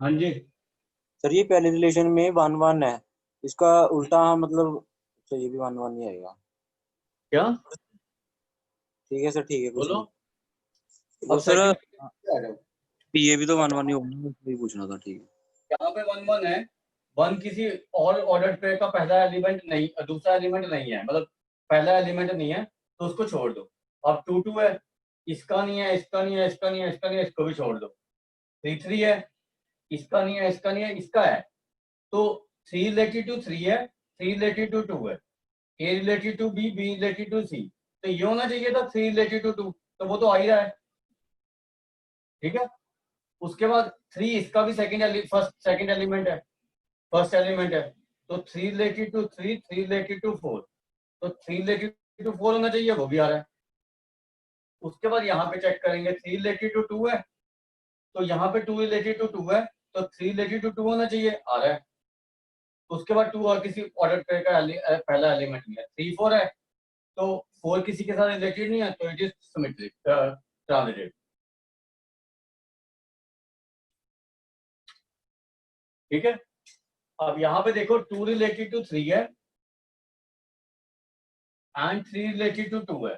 हाँ जी। सर ये पहले रिलेशन में 1 1 है, इसका उल्टा मतलब तो ये भी 1 1 ही आएगा। क्या ठीक है सर, ठीक है, कुछ बोलो। नहीं। वो अब सर सेकंड आ जाओ। ये भी तो 1 1 ही होगा, वही पूछना था। ठीक है। यहाँ पे 1 1 है। वन किसी और ऑर्डर पेयर का पहला एलिमेंट नहीं, दूसरा एलिमेंट नहीं है, मतलब पहला एलिमेंट नहीं है, तो उसको छोड़ दो। अब 2 2 है, इसका नहीं है, इसका नहीं है, इसका नहीं है, इसका नहीं है, इसको भी छोड़ दो। 3 3 है, इसका नहीं है, इसका नहीं है, इसका है। तो 3 रिलेटेड टू 3 है, 3 रिलेटेड टू 2 है, A related to B, B related to C. तो ये होना चाहिए था 3 रिलेटेड टू 2, तो वो तो आ ही रहा है। ठीक है। उसके बाद 3 इसका भी सेकंड एलिमेंट है, फर्स्ट एलिमेंट है। तो 3 रिलेटेड टू 3, 3 रिलेटेड टू 4, तो 3 रिलेटेड टू 4 होना चाहिए, वो भी आ रहा है। उसके बाद यहाँ पे चेक करेंगे 3 रिलेटेड टू 2 है, तो यहाँ पे 2 रिलेटेड टू 2 है, तो 3 रिलेटेड टू 2 होना चाहिए, आ रहा है। उसके बाद 2 और किसी ऑर्डर पेयर का पहला एलिमेंट नहीं है, 3 4 है, तो 4 किसी के साथ रिलेटेड नहीं है, तो इट इज सिमेट्रिक ट्रांजिटिव। ठीक है। अब यहाँ पे देखो 2 रिलेटेड टू 3 है एंड 3 रिलेटेड टू 2 है,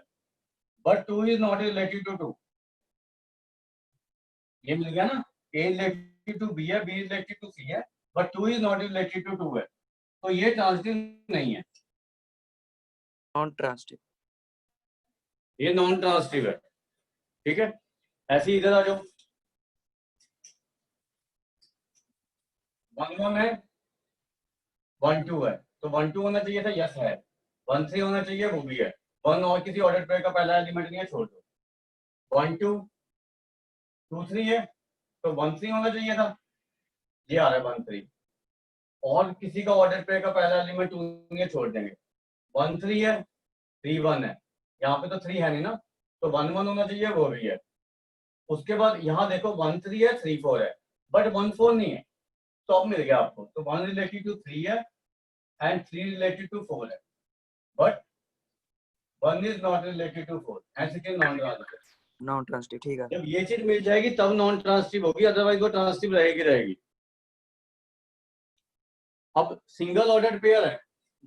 but 2 is not related to 2। ये मिल गया ना, ए रिलेटेड टू बी है, बी रिलेटेड टू सी है, but 2 is not related to 2 है, तो ये ट्रांजिटिव नहीं है, नॉन ट्रांजिटिव। ये नॉन ट्रांजिटिव है। ठीक है। ऐसे ही इधर आ जाओ। 1 1 है, 1 2 है, तो 1 2 होना चाहिए था, यस है। 1 3 होना चाहिए, वो भी है। 1 और किसी ऑर्डर पेयर का पहला एलिमेंट नहीं है, छोड़ दो। 1 2 2 3 है, तो 1 3 होना चाहिए था, ये आ रहा है 1 3। और किसी का ऑर्डर पेयर का पहला एलिमेंट 2 नहीं है, छोड़ देंगे। 1 3 है, 3 1 है, यहाँ पे तो 3 है नहीं ना, तो 1 1 होना चाहिए, वो भी है। उसके बाद यहाँ देखो 1 3 है, 3 4 है, बट 1 4 नहीं है, तो अब मिल गया आपको। तो 1 रिलेटेड टू 3 है एंड 3 रिलेटेड टू 4 है, but 1 is not related to 4, and it is non transitive. Non transitive, ठीक है। जब ये चीज मिल जाएगी तब नॉन ट्रांजिटिव होगी, अदरवाइज वो ट्रांजिटिव रहेगी रहेगी। अब सिंगल ऑर्डर पेयर है,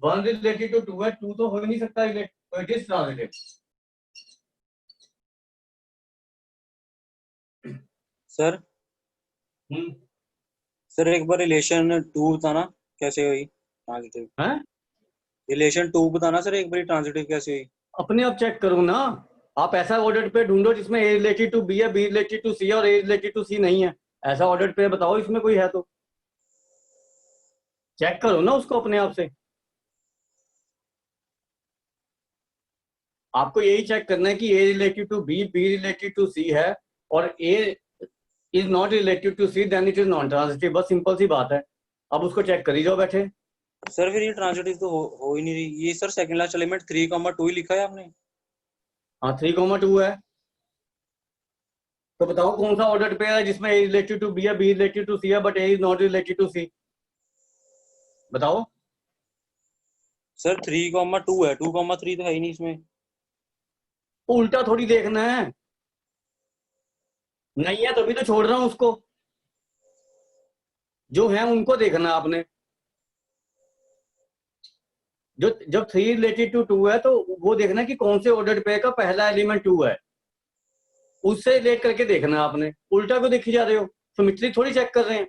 1 रिलेटेड टू 2 है, 2 तो हो ही नहीं सकता रिलेट, तो it is transitive. Sir hmm. Sir एक बार रिलेशन 2 बताना कैसे हुई ट्रांजिटिव। है, रिलेशन 2 बताना सर, एक बार ट्रांजिटिव कैसे हुई। अपने आप चेक करो ना। आप ऐसा ऑर्डर पेयर ढूंढो जिसमें ए रिलेटेड टू बी है, बी रिलेटेड टू सी है, और ए रिलेटेड टू सी नहीं है। ऐसा ऑर्डर पेयर बताओ इसमें कोई है तो। चेक करो ना उसको अपने आप से। आपको यही चेक करना है कि A related to B, B related to C है, और A is not related to C, then it is non transitive. बस सिंपल सी बात है। अब उसको चेक कर ही जाओ बैठे। सर फिर ये ट्रांजिटिव तो हो ही नहीं रही। ये सर सेकंड लास्ट एलिमेंट 3 2 ही लिखा है आपने। हाँ 3 2 है, तो बताओ कौन सा ऑर्डर पेयर है जिसमें ए रिलेटेड टू बी है, बी रिलेटेड टू सी है, but A is not related to C. बताओ। सर 3 2 है, 2 3 तो है ही नहीं इसमें। उल्टा थोड़ी देखना है, नहीं है तभी तो छोड़ रहा हूं उसको। जो है उनको देखना आपने। जो जब 3 रिलेटेड टू 2 है, तो वो देखना कि कौन से ऑर्डर पेयर का पहला एलिमेंट 2 है, उससे रिलेट करके देखना आपने। उल्टा क्यों देखी जा रहे हो, सिमेट्री थोड़ी चेक कर रहे हैं।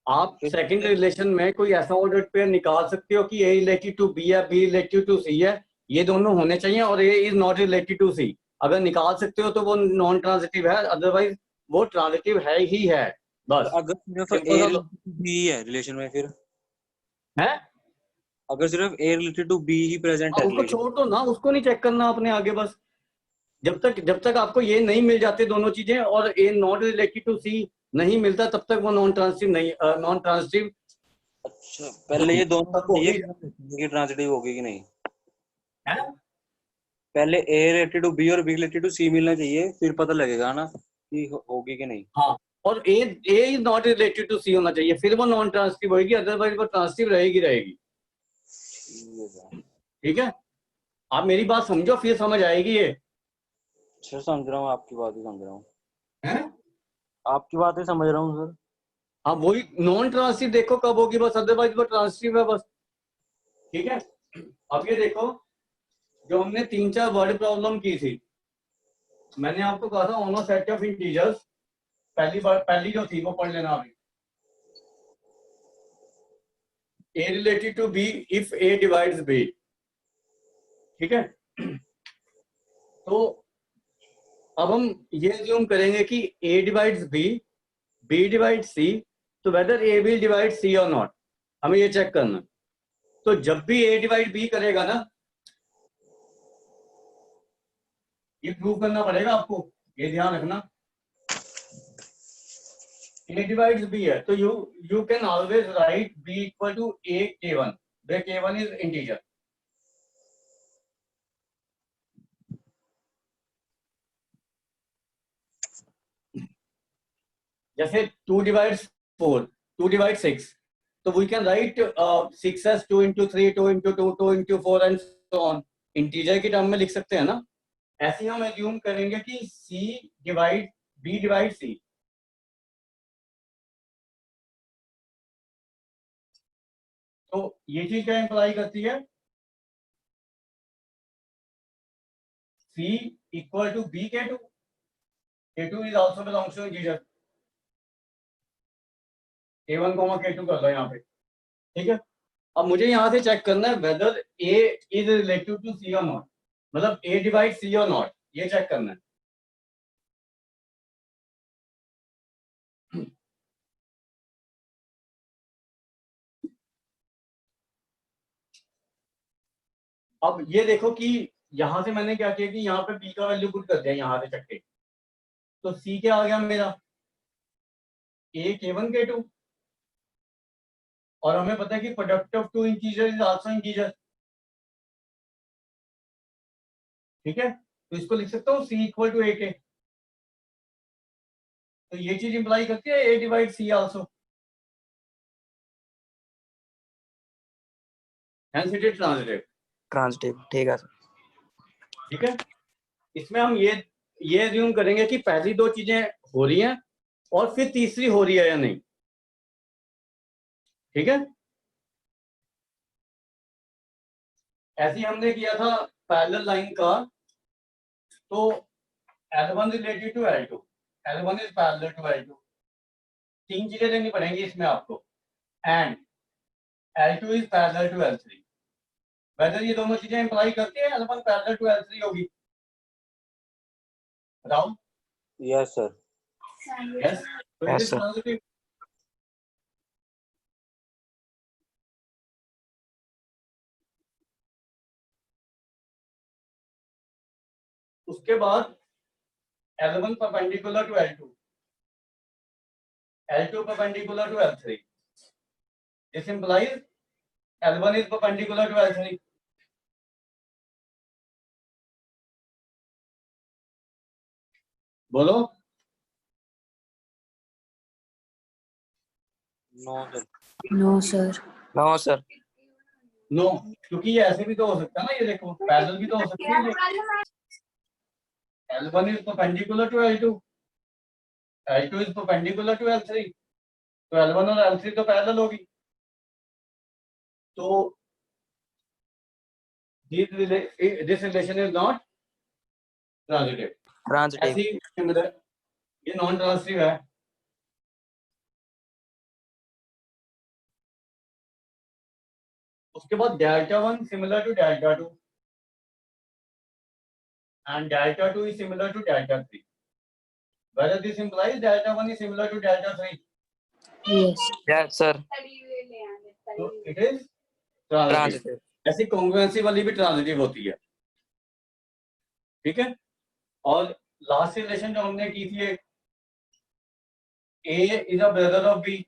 आप सेकंड रिलेशन में कोई ऐसा ऑर्डर पेयर निकाल सकते हो कि ए रिलेटेड टू बी है, बी रिलेटेड टू सी है, ये दोनों होने चाहिए, और A is not related to सी। अगर निकाल सकते हो तो वो नॉन ट्रांजिटिव है, अदरवाइज वो ट्रांजिटिव है ही है। तो बस अगर सिर्फ सिंपल ए सा रिलेटेड बी है रिलेशन में, फिर है। अगर सिर्फ ए रिलेटेड टू बी ही प्रेजेंट है उसको रिलेशन। छोड़ दो ना, उसको नहीं चेक करना आपने आगे। बस जब तक आपको ये नहीं मिल जाते दोनों चीजें, और ए नॉट रिलेटेड टू सी नहीं मिलता, तब तक वो नॉन ट्रांजिटिव नहीं, नॉन ट्रांजिटिव अच्छा, पहले ये दोनों होगी। चाहिए ट्रांजिटिव होगी कि नहीं। है। पहले ए रिलेटेड टू बी और बी रिलेटेड टू सी मिलना चाहिए, फिर पता लगेगा ना कि होगी कि नहीं। हाँ, और A is not related to C होना चाहिए, फिर वो नॉन ट्रांजिटिव होगी, अदरवाइज वो ट्रांजिटिव रहेगी रहेगी। ठीक है। ठीक है। आप मेरी बात समझो, फिर समझ आएगी ये। सर समझ रहा हूँ, आपकी बात ही समझ रहा हूँ, हैं? आपकी बात ही समझ रहा हूँ सर। आप वही नॉन ट्रांसिटिव देखो कब होगी बस, अदरवाइज वो ट्रांसिटिव है बस। ठीक है, अब ये देखो, जो हमने 3-4 वर्ड प्रॉब्लम की थी, मैंने आपको कहा था on a set of integers, पहली जो थी वो पढ़ लेना अभी। A related to B if A divides B, ठीक है। तो अब हम ये assume करेंगे कि A divides B, B divides C, तो whether A will divide C or not, हमें ये चेक करना। तो जब भी A divide B करेगा ना, ये प्रूव करना पड़ेगा आपको, ये ध्यान रखना। A divides B है, तो you can always write B equal to A K1, where K1 is integer। जैसे 2 divides 4, 2 divides 6, तो we can write 6 as 2 into 3, 2 into 2, 2 into 4 and so on, integer की टर्म में लिख सकते हैं ना। ऐसे ही हम एज्यूम करेंगे कि C divide B divide C, तो ये चीज क्या इंप्लाई करती है, C equal to B K2, K2 is also belongs to integer, K1 K2 कर लो यहाँ पे, ठीक है। अब मुझे यहाँ से चेक करना है whether A is related to C और नॉट, मतलब A डिवाइड C और नॉट, ये चेक करना है। अब ये देखो कि यहां से मैंने क्या किया कि यहाँ पे B का वैल्यू पुट कर दिया यहाँ से चक्के, तो C क्या आ गया मेरा, A K1 K2, और हमें पता है कि product of two integer is also integer, ठीक है। तो इसको लिख सकता हूँ C equal to A K, तो ये चीज इंप्लाई करती है A divide C also, hence it is transitive. Transitive, ठीक है सर। ठीक है, इसमें हम ये अज्यूम करेंगे कि पहली दो चीजें हो रही हैं और फिर तीसरी हो रही है या नहीं, ठीक है। ऐसे ही हमने किया था पैरेलल लाइन का, तो L1 related to L2, L1 is parallel to L2, तीन चीजें लेनी पड़ेंगी इसमें आपको, and L2 is parallel to L3, whether ये दोनों चीजें इंप्लाई करती है L1 पैरेलल टू L3 होगी, बताओ। Yes sir. यस, तो it yes is sir. Transitive. उसके बाद L1 perpendicular to L2, L2 perpendicular to L3, this implies L1 is perpendicular to L3, बोलो। No sir. No sir. No sir. No, क्योंकि ये ऐसे भी तो हो सकता है ना, ये देखो पैरेलल भी तो हो सकती है ये, L1 is perpendicular to L2, L2 is perpendicular to L3, तो L1 और L3 तो पैरेलल होगी, तो this relation is not transitive। Transitive. ऐसी similar, ये नॉन ट्रांजिटिव है। उसके बाद delta 1 similar to delta 2 and delta 2 is similar to delta 3, whether this implies delta 1 is similar to delta 3, yes. Yes sir. तो it is transitive. ऐसी congruency वाली भी transitive होती है, ठीक है। और लास्ट रिलेशन जो हमने की थी, A is a brother of B,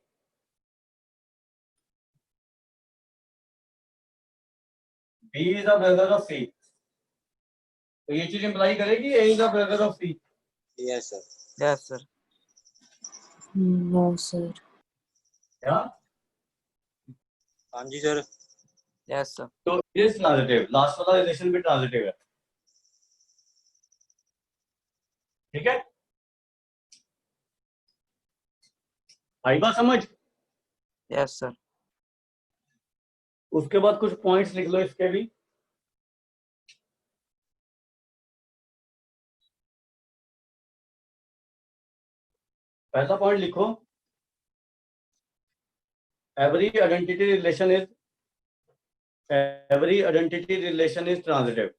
B is a brother of C, तो ये चीज इंप्लाई करेगी A is a brother of C। Yes sir. Yes sir. No sir. क्या? हाँ जी सर। Yes sir. तो इट इज ट्रांजिटिव, लास्ट वाला relation भी ट्रांजिटिव है, ठीक है। आई बात समझ? Yes sir. उसके बाद कुछ पॉइंट्स लिख लो इसके भी। पहला पॉइंट लिखो, every identity relation is transitive.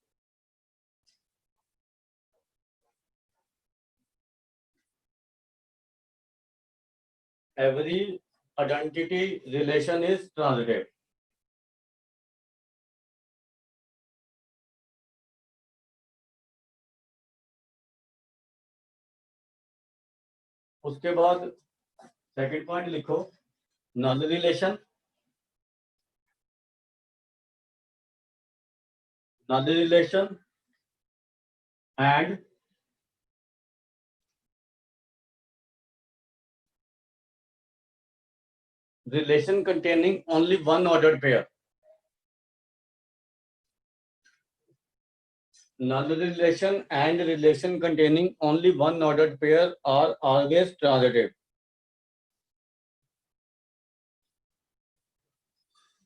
Every identity relation is transitive. उसके बाद सेकंड पॉइंट लिखो, नल relation and relation containing only one ordered pair. Null relation and relation containing only one ordered pair are always transitive.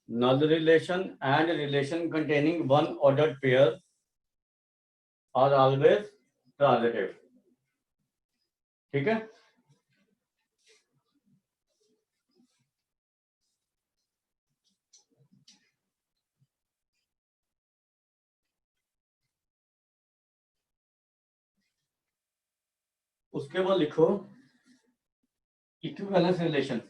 Null relation and relation containing one ordered pair are always transitive. ठीक है। उसके बाद लिखो equivalence relation.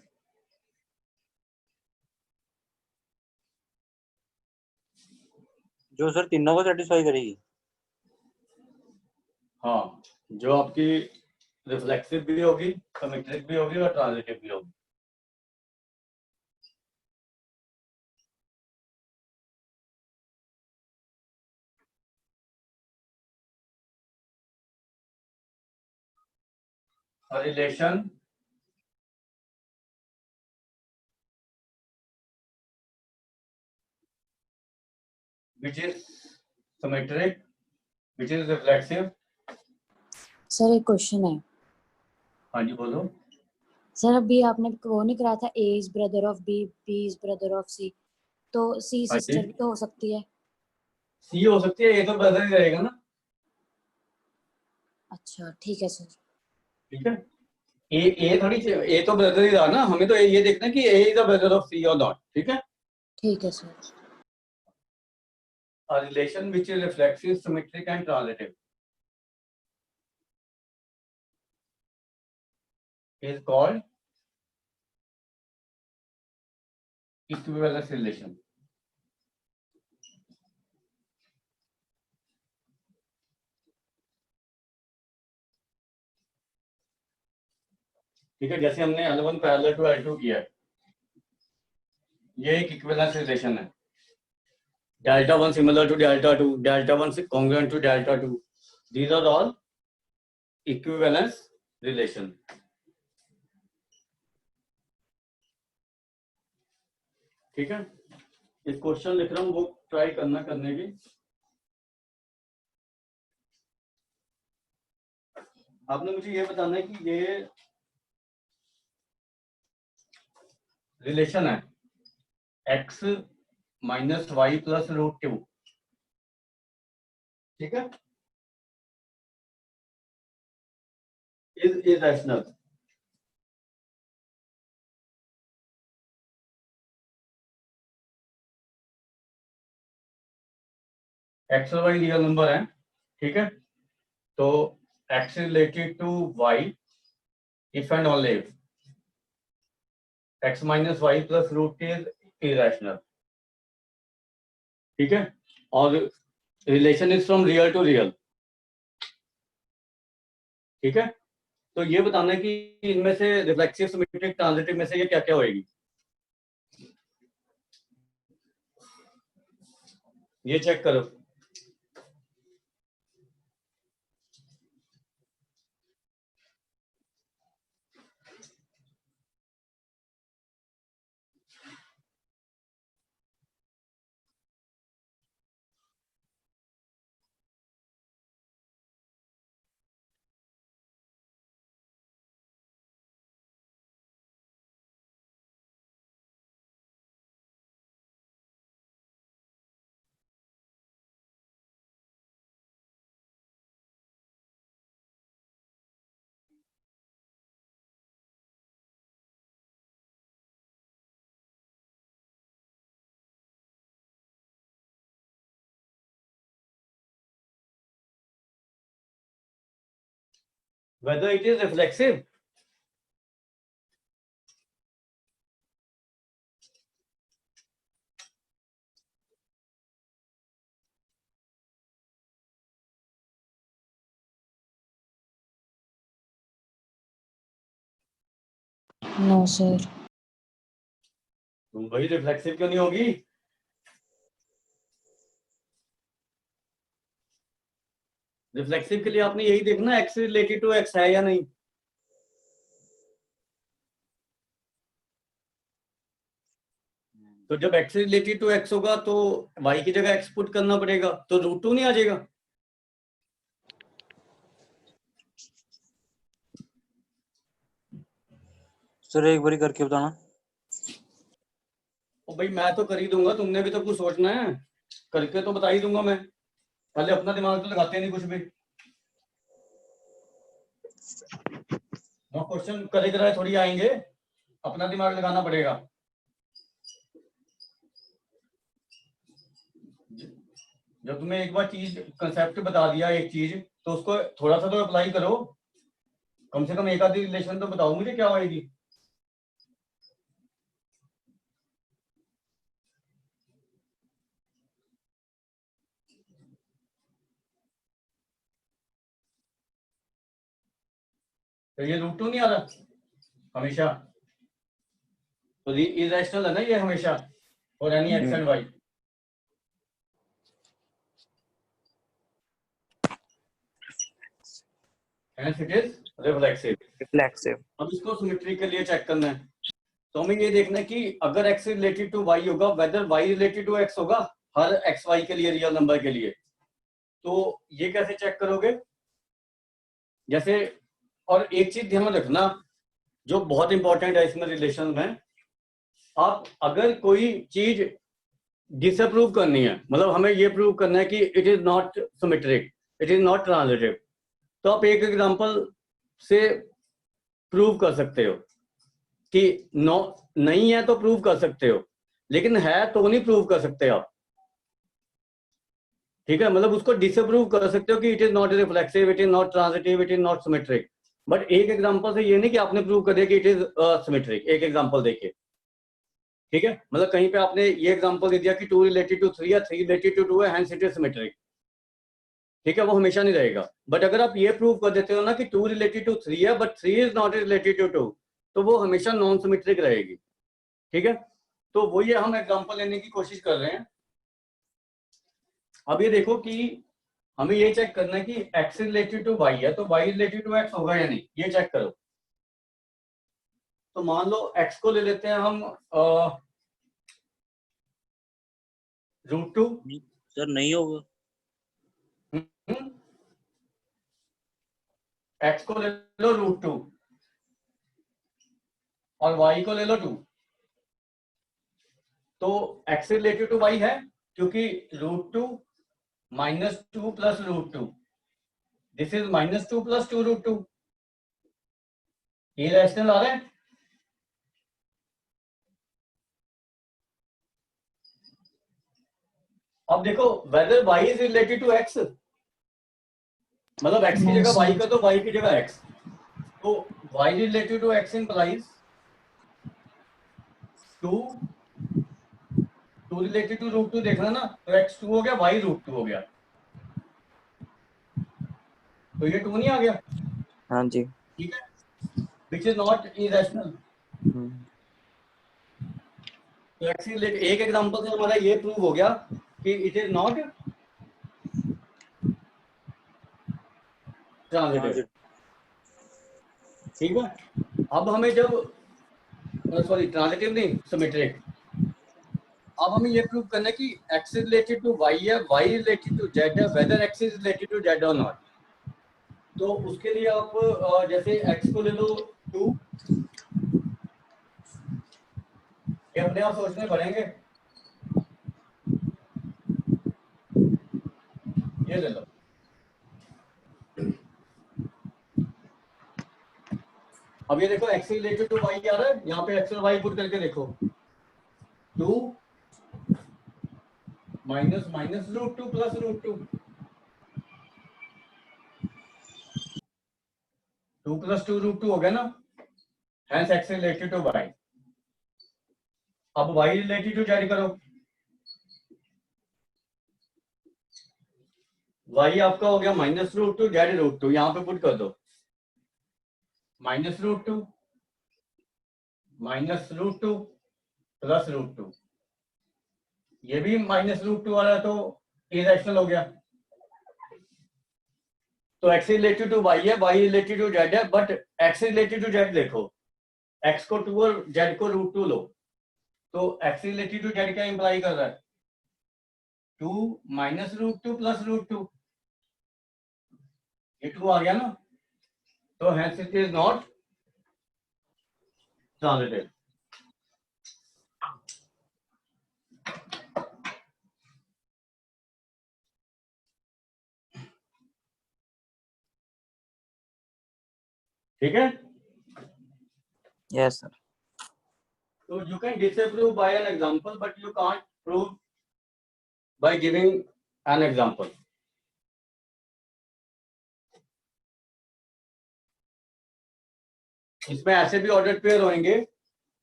जो sir तीनों को satisfy करेगी। हाँ, जो आपकी रिफ्लेक्सिव भी होगी, सिमेट्रिक भी होगी और ट्रांजिटिव भी होगी। A relation which is symmetric, which is reflexive। Sir एक क्वेश्चन है। हाँ जी बोलो। सर अभी आपने वो नहीं करा था, A is brother of B, B is brother of C, तो सी हाँ जी, सिस्टर भी तो हो सकती है। सी हो सकती है, ये तो ब्रदर ही रहेगा ना। अच्छा ठीक है सर। ठीक है, ए थोड़ी, ए तो ब्रदर ही रहा ना, हमें तो ये देखना है कि ए इज द ब्रदर ऑफ सी और नॉट। ठीक है। ठीक है sir. A relation which is reflexive, symmetric and transitive is called equivalence relation। ठीक है, जैसे हमने L1 पैरेलल टू L2 किया है, ये एक इक्विवेलेंस रिलेशन है। Delta 1 similar to delta 2, delta 1 congruent to delta 2, these are all equivalence relation। ठीक है, इस क्वेश्चन लिख रहा हूँ, वो ट्राई करना करने की। आपने मुझे ये बताना है कि ये रिलेशन है x minus y plus root 2। ठीक है, इज इरेशनल। एक्स और वाई रियल नंबर है। ठीक है, तो x related to y if and only if x minus y plus root is irrational. ठीक है, और relation is from real to real. ठीक है, तो ये बताना है कि इनमें से रिफ्लेक्सिव, सिमेट्रिक, ट्रांजिटिव में से ये क्या क्या होएगी, ये चेक करो। whether it is reflexive. No sir. तुम भाई रिफ्लेक्सिव क्यों नहीं होगी? रिफ्लेक्सिव के लिए आपने यही देखना एक्स रिलेटेड टू एक्स है या नहीं। तो जब एक्स रिलेटेड टू एक्स होगा तो वाई की जगह एक्स पुट करना पड़ेगा, तो √2 नहीं आ जाएगा। सर एक बारी करके बताना। ओ भाई मैं तो कर ही दूंगा, तुमने भी तो कुछ सोचना है, करके तो बता ही दूंगा मैं। पहले अपना दिमाग तो लगाते नहीं कुछ भी। क्वेश्चन करे कराए थोड़ी आएंगे, अपना दिमाग लगाना पड़ेगा। जब तुम्हें एक बार चीज कंसेप्ट बता दिया एक चीज, तो उसको थोड़ा सा तो अप्लाई करो, कम से कम एक आधी रिलेशन तो बताओ मुझे क्या आएगी। तो ये √2 नहीं आ रहा हमेशा, तो ये इरेशनल है ना ये हमेशा for any x and y. Hence it is reflexive. Reflexive. अब इसको सिमेट्री के लिए चेक करना है, तो हमें ये देखना है कि अगर x रिलेटेड टू y होगा, whether y related to x होगा हर एक्स वाई के लिए, रियल नंबर के लिए। तो ये कैसे चेक करोगे? जैसे, और एक चीज ध्यान रखना जो बहुत इंपॉर्टेंट है इसमें रिलेशन में, आप अगर कोई चीज डिसअप्रूव करनी है, मतलब हमें ये प्रूव करना है कि it is not symmetric, it is not transitive, तो आप एक एग्जांपल से प्रूव कर सकते हो कि नो नहीं है तो प्रूव कर सकते हो, लेकिन है तो नहीं प्रूव कर सकते आप। ठीक है, मतलब उसको डिसअप्रूव कर सकते हो कि it is not reflexive, it is not transitive, it is not symmetric, but एक एग्जांपल से ये नहीं कि आपने प्रूव कर दिया कि इट इज सिमेट्रिक, एक एग्जांपल देखिए। ठीक है, मतलब कहीं पे आपने ये एग्जांपल दे दिया कि 2 रिलेटेड टू 3 है, 3 रिलेटेड टू 2 है, हेंस इट इज सिमेट्रिक। ठीक है, वो हमेशा नहीं रहेगा। बट अगर आप ये प्रूव कर देते हो ना कि 2 रिलेटेड टू 3 है but 3 is not related to 2, तो वो हमेशा नॉन सिमेट्रिक रहेगी। ठीक है, तो वो ये हम एग्जांपल लेने की कोशिश कर रहे हैं। अब ये देखो कि हमें ये चेक करना है कि x रिलेटेड टू y है तो y रिलेटेड टू x होगा या नहीं, ये चेक करो। तो मान लो x को ले लेते हैं हम √2। सर नहीं होगा। x को ले लो √2 और y को ले लो 2। तो x रिलेटेड टू y है क्योंकि √2 -2 प्लस √2, दिस इज -2 प्लस 2 √2। ये रैशनल आ रहा है। अब देखो whether y is related to x, मतलब x की जगह y का तो y की जगह x, तो y related to x implies 2 related to √2 देखना ना, तो x 2 हो गया, y √2 हो गया, तो ये 2 नहीं आ गया। हाँ जी। ठीक है, विच इज नॉट इरेशनल। तो x रिलेटेड एक एग्जांपल से हमारा ये प्रूव हो गया कि इट इज नॉट ट्रांजिटिव। ठीक है, अब हमें जब सॉरी ट्रांजिटिव नहीं सिमेट्रिक, अब हमें ये प्रूव करना है कि x रिलेटेड टू y है, y रिलेटेड टू z है, whether x is related to z और नॉट। तो उसके लिए आप जैसे x को ले लो 2, ये अपने आप सोचने पड़ेंगे, ये ले लो। अब ये देखो x रिलेटेड टू y आ रहा है, यहाँ पे x और y पुट करके देखो, 2 माइनस माइनस √2 प्लस √2, 2 + 2 √2 हो गया ना, hence x related to y। अब y रिलेटेड टू z करो, y आपका हो गया -√2 z √2, यहाँ पे पुट कर दो -√2 -√2 प्लस √2, ये भी -√2 वाला तो इरेशनल हो गया। तो x रिलेटेड टू y है, y रिलेटेड टू z है, but x related to z देखो, x को 2 और z को √2 लो, तो x रिलेटेड टू z क्या इंप्लाई कर रहा है, 2 -√2 प्लस √2, ये 2 आ गया ना, तो hence it is not transitive. ठीक है, yes sir. so you can disapprove by an example, but you can't prove by giving an example. इसमें ऐसे भी ऑर्डर पेयर होंगे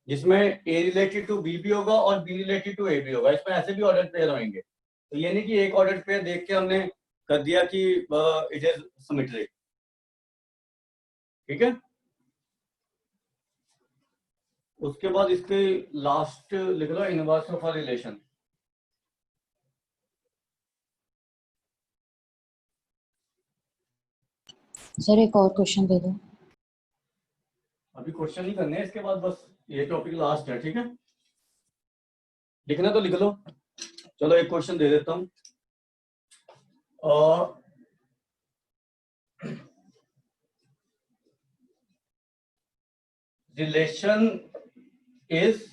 जिसमें A रिलेटेड टू B भी होगा और B रिलेटेड टू A भी होगा, इसमें ऐसे भी ऑर्डर पेयर होंगे। तो ये नहीं कि एक ऑर्डर पेयर देख के हमने कर दिया कि इट इज सिमेट्रिक। ठीक है, उसके बाद इसके लास्ट लिख लो inverse of a relation. Sir एक और क्वेश्चन दे दो। अभी क्वेश्चन नहीं करने हैं इसके बाद, बस ये टॉपिक लास्ट है। ठीक है, लिखना तो लिख लो। चलो एक क्वेश्चन दे देता हूं। Relation is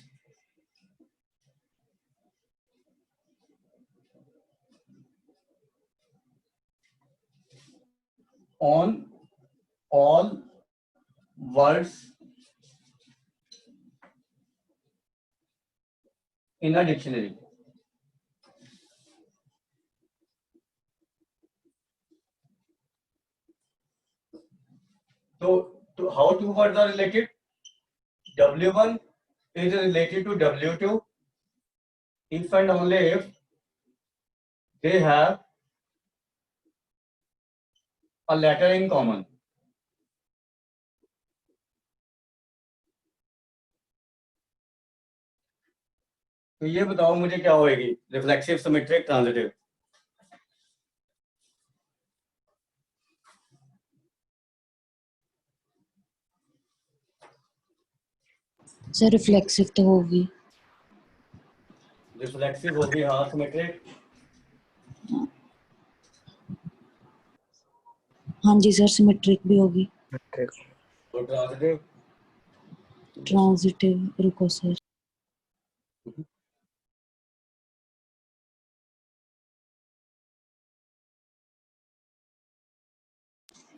on all words in a dictionary. So how two words are related? W1 is related to W2 if and only if they have a letter in common. तो ये बताओ मुझे क्या होएगी, reflexive, symmetric, transitive? Sir reflexive तो होगी। Reflexive होगी, हाँ। सिमेट्रिक, हाँ जी सर, सिमेट्रिक भी होगी। और ट्रांजिटिव? ट्रांजिटिव, रुको सर।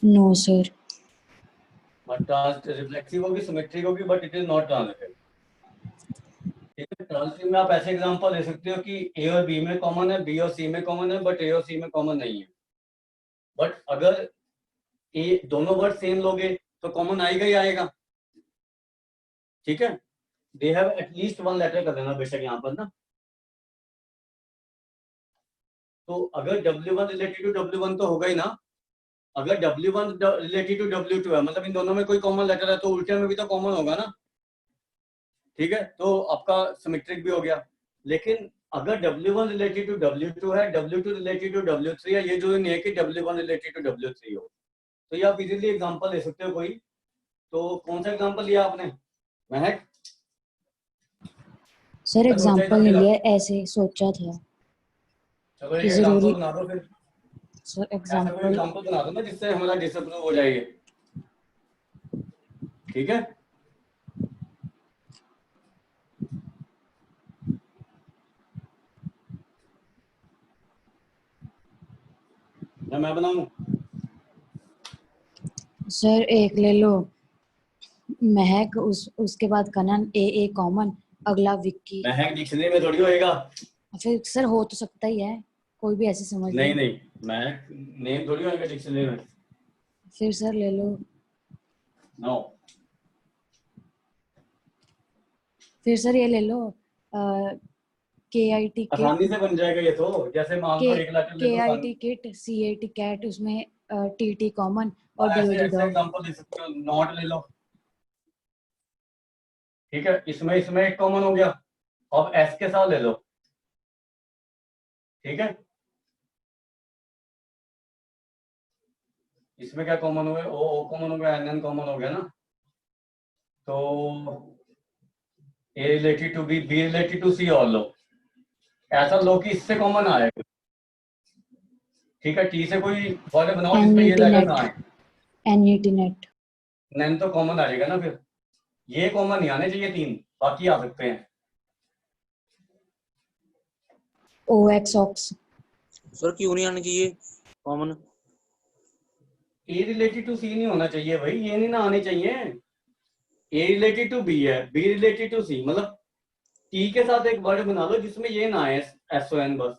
No sir. रिफ्लेक्सिव होगी, सिमेट्रिक होगी, but it is not transitive. ठीक है, ट्रांजिटिव में आप ऐसे एग्जांपल दे सकते हो कि ए और बी में कॉमन है, बी और सी में कॉमन है, बट ए और सी में कॉमन नहीं है। बट अगर ए दोनों वर्ड सेम लोगे तो कॉमन आएगा ही आएगा। ठीक है, they have at least one letter कर देना बेशक यहाँ पर ना। तो अगर W1 रिलेटेड टू W1 तो होगा ही ना। अगर W1 रिलेटेड टू W2 है, मतलब इन दोनों में कोई कॉमन लेटर है, तो उल्टे में भी तो कॉमन होगा ना। ठीक है, तो आपका सिमेट्रिक भी हो गया। लेकिन अगर W1 रिलेटेड टू W2 है, W2 रिलेटेड टू W3 है, ये जो नहीं है कि W1 रिलेटेड टू W3 हो। तो ये आप इजीली एग्जांपल ले सकते हो कोई। तो कौन सा एग्जांपल लिया आपने महक? सर एग्जांपल नहीं लिया, ऐसे सोचा था। चलो एक कि एग्जांपल जरूरी बना दो फिर। सर ऐसा कोई एग्जांपल। एग्जांपल बना दो ना जिससे हमारा डिसअप्रूव हो जाएगी। ठीक है, या मैं बनाऊं? सर एक ले लो, महक, उसके बाद कनन, ए कॉमन, अगला विक्की। महक डिक्शनरी में थोड़ी होएगा। फिर सर हो तो सकता ही है, कोई भी ऐसे समझ नहीं, महक नेम थोड़ी होएगा डिक्शनरी में। फिर सर ले लो नो। फिर सर ये ले लो KIT आसानी किट, से बन जाएगा ये तो, जैसे मान लो एक लेटर ले लो KIT किट, CAT कैट, उसमें TT कॉमन और ऐसे DOD ऐसे डॉग। एग्जांपल दे सकते हो, नॉट ले लो, ठीक है, इसमें इसमें एक कॉमन हो गया, अब एस के साथ ले लो, ठीक है, इसमें क्या कॉमन हुआ, ओ कॉमन हो गया, एन कॉमन हो गया ना, तो A related to B, B related to C और लो, ऐसा लो कि इससे कॉमन आएगा, ठीक है, टी से कोई वर्ड बनाओ जिसमें ये NET लेटर ना नेट, आए, NET नेट। नैन तो कॉमन आ जाएगा ना, फिर ये कॉमन नहीं आने चाहिए, तीन बाकी आ सकते हैं। OX aux. सर क्यों नहीं आना चाहिए कॉमन? ए रिलेटेड टू सी नहीं होना चाहिए भाई, ये नहीं ना आने चाहिए, ए रिलेटेड टू बी है, बी रिलेटेड टू सी, मतलब टी के साथ एक वर्ड बना लो जिसमें ये ना आए, S O N, bus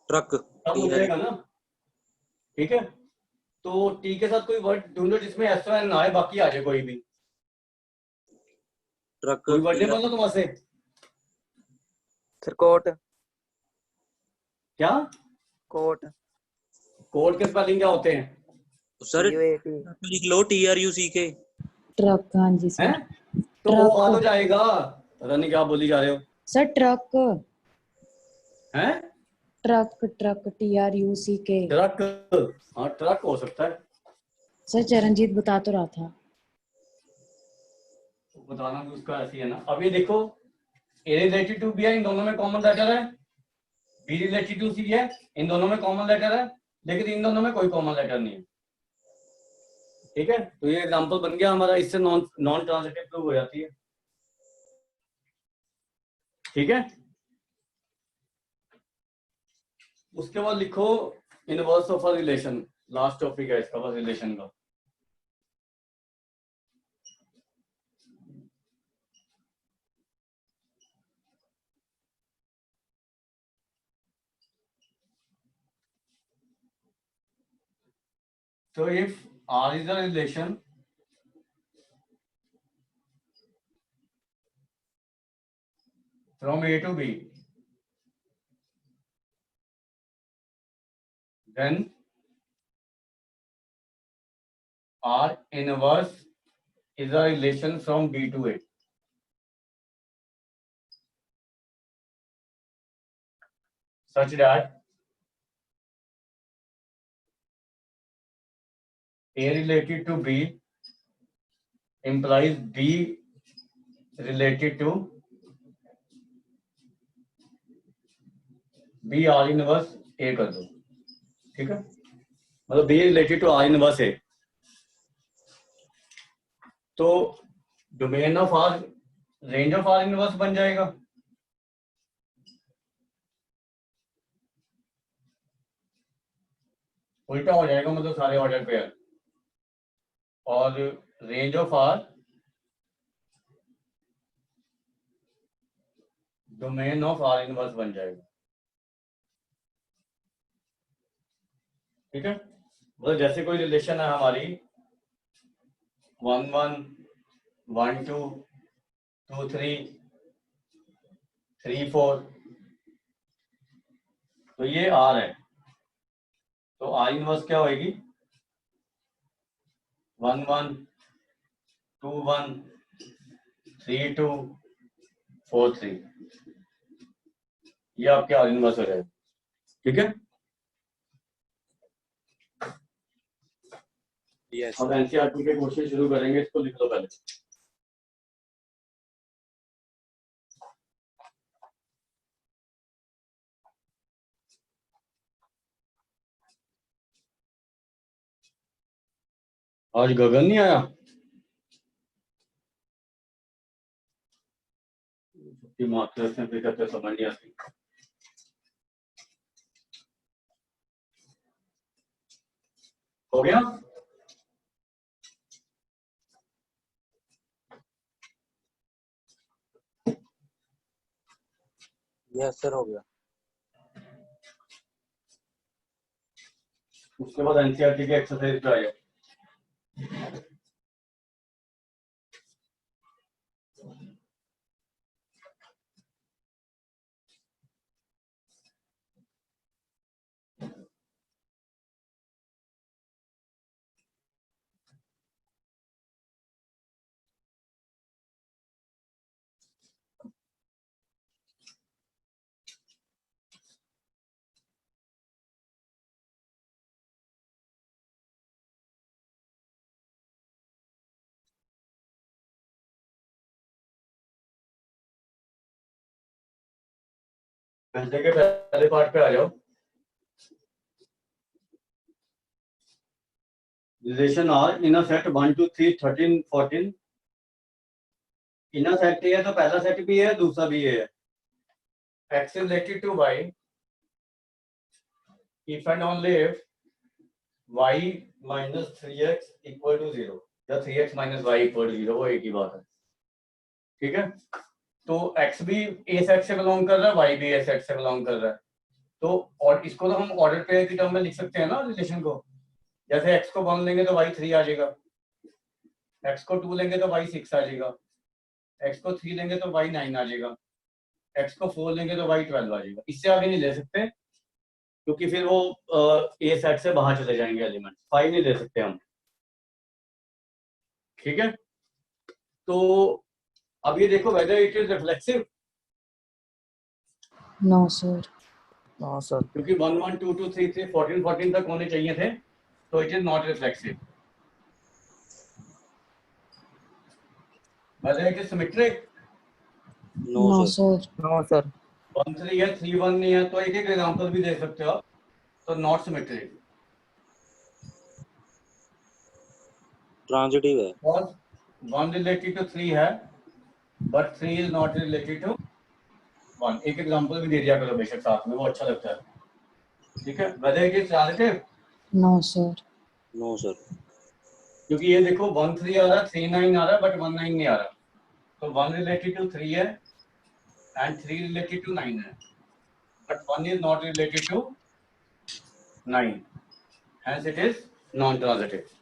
truck. तब हो जाएगा ना, ठीक है, तो टी के साथ कोई वर्ड ढूंढो जिसमें एस ओ एन ना आए, बाकी आ जाए कोई भी, ट्रक। कोई वर्ड नहीं बोलो तुम से, सर कोट। क्या कोट। कोड के स्पेलिंग क्या होते हैं, सर UAT। लिख लो TRUCK। ट्रक, हाँ जी हैं सर। तो वो आ तो ट्रक जाएगा, पता नहीं क्या बोली जा रहे हो, सर, ट्रक, हैं ट्रक, ट्रक, TRUCK। ट्रक, हाँ ट्रक हो सकता है, सर चरणजीत बता तो रहा था। बताना भी उसका ऐसी है ना। अब ये देखो, ए रिलेटेड टू बी है, इन दोनों में कॉमन लेटर है, बी रिलेटेड टू सी है, इन दोनों में कॉमन लेटर है, लेकिन इन दोनों में कोई कॉमन लेटर नहीं है, ठीक है, तो ये एग्जांपल बन गया हमारा, इससे नॉन नॉन ट्रांजिटिव प्रूव हो जाती है, ठीक है। उसके बाद लिखो inverse of a relation, last topic है इसका बस रिलेशन का। So if R is a relation from A to B, then R inverse is a relation from B to A. Such that A related to B implies B related to B R inverse A कर दो, ठीक है, मतलब B related to R inverse A, तो domain of R range of R inverse बन जाएगा, उल्टा हो जाएगा, मतलब सारे ऑर्डर पे है, और range of R domain of R inverse बन जाएगा, ठीक है, मतलब जैसे कोई रिलेशन है हमारी 1 1 1 2 2 3 3 4, तो ये R है, तो R इनवर्स क्या होगी, 1 1 2 1 3 2 4 3, ये आपके R इनवर्स हो जाएगा, ठीक है। यस अब एनसीईआरटी के क्वेश्चन शुरू करेंगे, इसको लिख लो पहले। आज गगन नहीं आया, छुट्टी मारते हैं फिर कहते समझ नहीं आती। हो गया, यस सर हो गया। उसके बाद एनसीईआरटी के एक्सरसाइज पे आ जाओ। पहले के पहले पार्ट पे आ जाओ। Relation are in a set 1 2 3 13 14 in a set है तो पहला सेट भी है दूसरा भी है। x is related to y if and only if y minus 3x equal to 0 या 3x minus y equal to 0, वो एक ही बात है। ठीक है, तो x भी a सेट से बिलोंग कर रहा है, y भी a सेट से बिलोंग कर रहा है, तो और इसको तो हम ऑर्डर पेयर की टर्म में लिख सकते हैं ना रिलेशन को। जैसे x को 1 लेंगे तो y 3 आ जाएगा, x को 2 लेंगे तो y 6 आ जाएगा, x को 3 लेंगे तो y 9 आ जाएगा, x को 4 लेंगे तो y 12 आ जाएगा। इससे आगे नहीं ले सकते क्योंकि फिर वो ए सेट से बाहर चले जाएंगे एलिमेंट, 5 नहीं ले सकते हम। ठीक है, तो अब ये देखो whether it is reflexive. No sir. No sir. क्योंकि 1 1 2 2 3 3 14 14 तक होने चाहिए थे, तो it is not reflexive. Whether it is symmetric. No no sir. Sir. No sir. 1 3 है 3 1 नहीं है, तो एक एक एग्जांपल भी दे सकते हो आप। तो नॉट सिमेट्रिक ट्रांजिटिव है। और 1 रिलेटेड टू 3 है but 3 is not related to 1। एक एग्जांपल भी दे दिया करो बेशक साथ में, वो अच्छा लगता है। ठीक है, whether it is transitive. No sir. No sir. क्योंकि ये देखो 1 3 आ रहा है, 3 9 आ रहा है, बट 1 9 नहीं आ रहा, तो 1 रिलेटेड टू 3 है एंड 3 रिलेटेड टू 9 है, but 1 is not related to 9, hence it is non-transitive।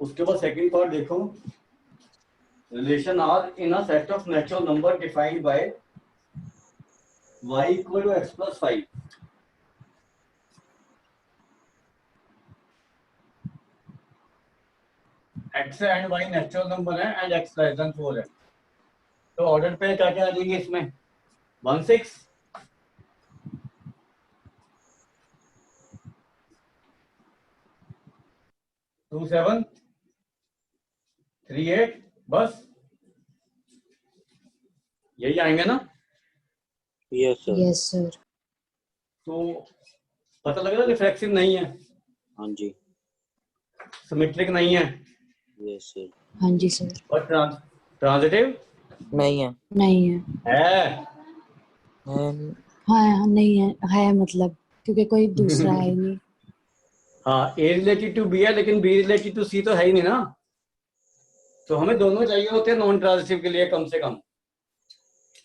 उसके बाद सेकंड पार्ट देखो, relation are in a set of natural number defined by y equal to x plus 5। x and y natural number है and x less than 4 है, तो order पे क्या क्या आ जाएंगे इसमें? 1 6 2 7 3 8, बस यही आएंगे ना। Yes sir. Yes sir. तो पता लग रहा है रिफ्लेक्सिव नहीं है, हाँ जी। सिमेट्रिक नहीं है, यस सर। हाँ जी सर। और ट्रांजिटिव नहीं है। नहीं है। है। है- हाँ नहीं है मतलब क्योंकि कोई दूसरा है ही नहीं। हाँ, ए रिलेटेड टू बी है लेकिन बी रिलेटेड टू सी तो है ही नहीं ना, तो हमें दोनों चाहिए होते हैं नॉन ट्रांजिटिव के लिए कम से कम।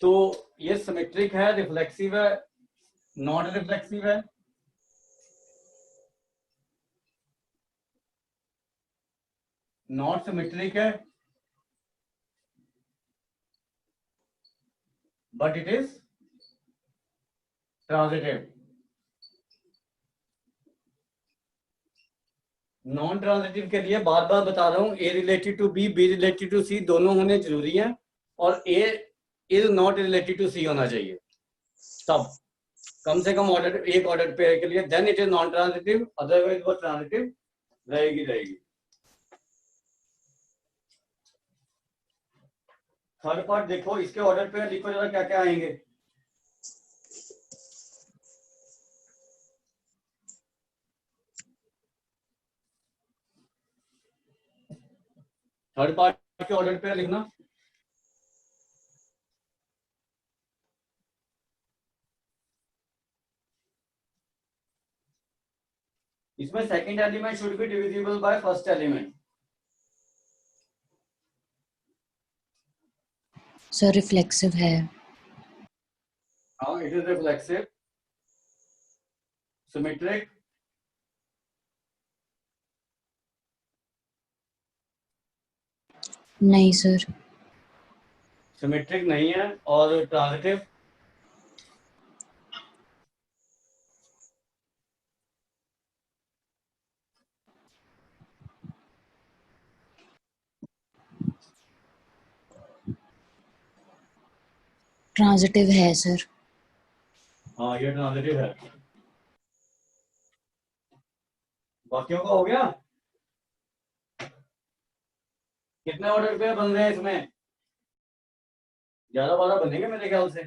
तो ये सिमेट्रिक है, रिफ्लेक्सिव है, नॉन रिफ्लेक्सिव है, नॉट सिमेट्रिक है, but it is transitive. Non transitive के लिए बार बार बता रहा हूँ, A related to B, B related to C दोनों होने जरूरी हैं, और A is not related to C होना चाहिए तब, कम से कम ऑर्डर एक ऑर्डर पेयर के लिए, then it is non transitive, otherwise वो ट्रांजिटिव रहेगी। थर्ड पार्ट देखो, इसके ऑर्डर पेयर लिखो जरा क्या क्या आएंगे। थर्ड पार्ट के ऑर्डर पेयर लिखना। इसमें second element should be divisible by first element. Sir reflexive है। हाँ, इट इज रिफ्लेक्सिव, सिमेट्रिक, नहीं सर। सिमेट्रिक नहीं है, और ट्रांजिटिव, ट्रांजिटिव है सर। हाँ ये ट्रांजिटिव है। बाकियों का हो गया। कितने ऑर्डर पे बन रहे हैं इसमें? 11-12 बनेंगे मेरे ख्याल से।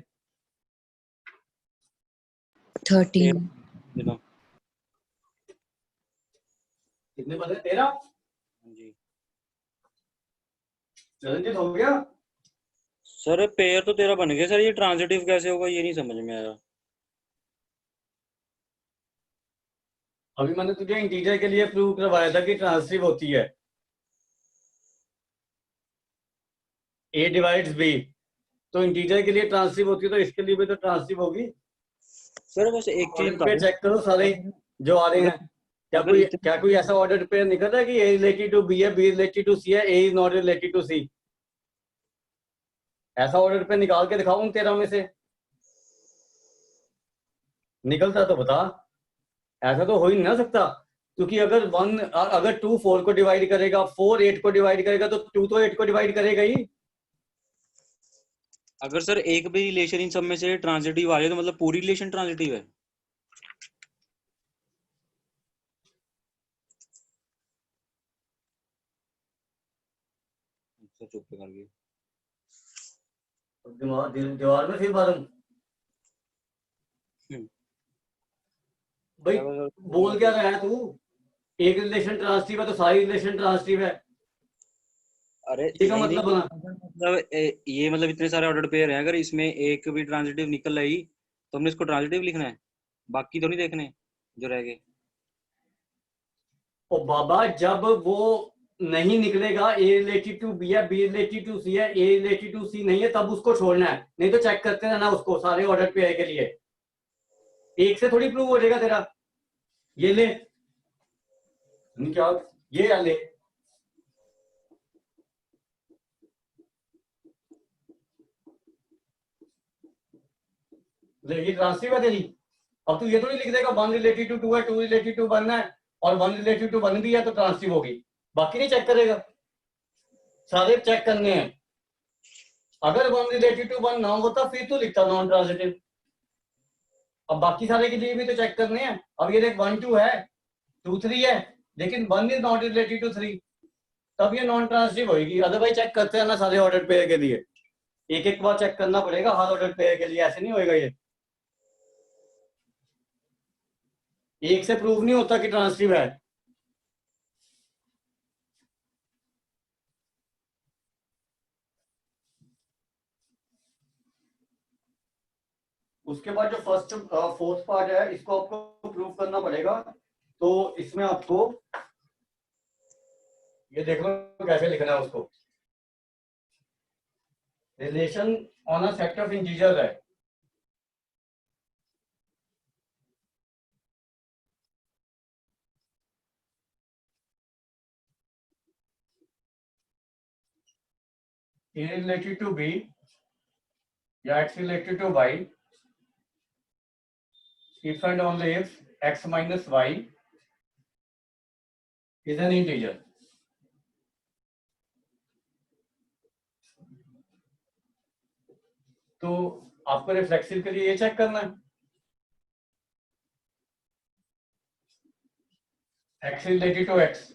13। दिनों कितने बने? 13। जी चरणजीत हो गया? सर पेयर तो तेरा बन गया सर, ये ट्रांजिटिव कैसे होगा ये नहीं समझ में आया। अभी मैंने तुझे इंटीजर के लिए प्रूव करवाया था कि ट्रांसिटिव होती है, ए डिवाइड्स बी, तो इंटीजर के लिए ट्रांसिटिव होती है, तो इसके लिए भी तो ट्रांसिटिव होगी। सर बस एक चीज ऑर्डर पे चेक करो सारे जो आ रहे हैं, क्या कोई ऐसा ऑर्डर पे निकल रहा है कि ए रिलेटेड टू बी है, बी रिलेटेड टू सी है, ए is not related to C? ऐसा ऑर्डर पे निकाल के दिखाऊं 13 में से? निकलता तो बता। ऐसा तो हो ही नहीं ना सकता, क्योंकि अगर 2 4 को डिवाइड करेगा, 4 8 को डिवाइड करेगा, तो 2 तो 8 को डिवाइड करेगा ही। अगर सर एक भी रिलेशन इन सब में से ट्रांजिटिव आ जाए तो मतलब पूरी रिलेशन ट्रांजिटिव है। अच्छा चुप कर गए। दीवार में फिर मारूं भाई? बोल क्या रहा है तू? एक रिलेशन ट्रांसिटिव है तो सारी रिलेशन ट्रांसिटिव है, अरे ये का नहीं मतलब बना? मतलब ये मतलब इतने सारे ऑर्डर पेयर हैं, अगर इसमें एक भी ट्रांजिटिव निकल रही तो हमने इसको ट्रांजिटिव लिखना है, बाकी तो नहीं देखने जो रह गए। ओ बाबा, जब वो नहीं निकलेगा, ए रिलेटेड टू बी है, बी रिलेटेड टू सी है, ए रिलेटेड टू सी नहीं है, तब उसको छोड़ना है, नहीं तो चेक करते रहना उसको सारे ऑर्डर पेयर के लिए। एक से थोड़ी प्रूव हो जाएगा तेरा। ये ले, क्या ये ले, ये ट्रांसटिव है तेरी। अब तू ये तो नहीं लिख देगा 1 रिलेटेड टू 2 है, 2 रिलेटेड टू 1 है, और 1 रिलेटेड टू 1 भी है तो ट्रांसटिव होगी, बाकी नहीं चेक करेगा? सारे चेक करने हैं। अगर 1 रिलेटेड टू 1 ना होता फिर तो लिखता नॉन ट्रांजिटिव। अब बाकी सारे के लिए भी तो चेक करने हैं। अब ये देख 1 2 है, 2 3 है, लेकिन 1 इज नॉट रिलेटेड टू 3, तब ये नॉन ट्रांजिटिव होगी। अदरवाइज चेक करते हैं ना सारे ऑर्डर पेयर के लिए, एक एक बार चेक करना पड़ेगा हर ऑर्डर पेयर के लिए, ऐसे नहीं होएगा ये। एक से प्रूव नहीं होता कि ट्रांजिटिव है। उसके बाद जो फर्स्ट फोर्थ पार्ट है, इसको आपको प्रूव करना पड़ेगा। तो इसमें आपको ये देख लो कैसे लिखना है उसको। Relation on a set of integers है, ए रिलेटेड टू बी या X related to Y, if and only if x minus y is an integer। तो आपको रिफ्लेक्सिव के लिए ये चेक करना है, x रिलेटेड टू x,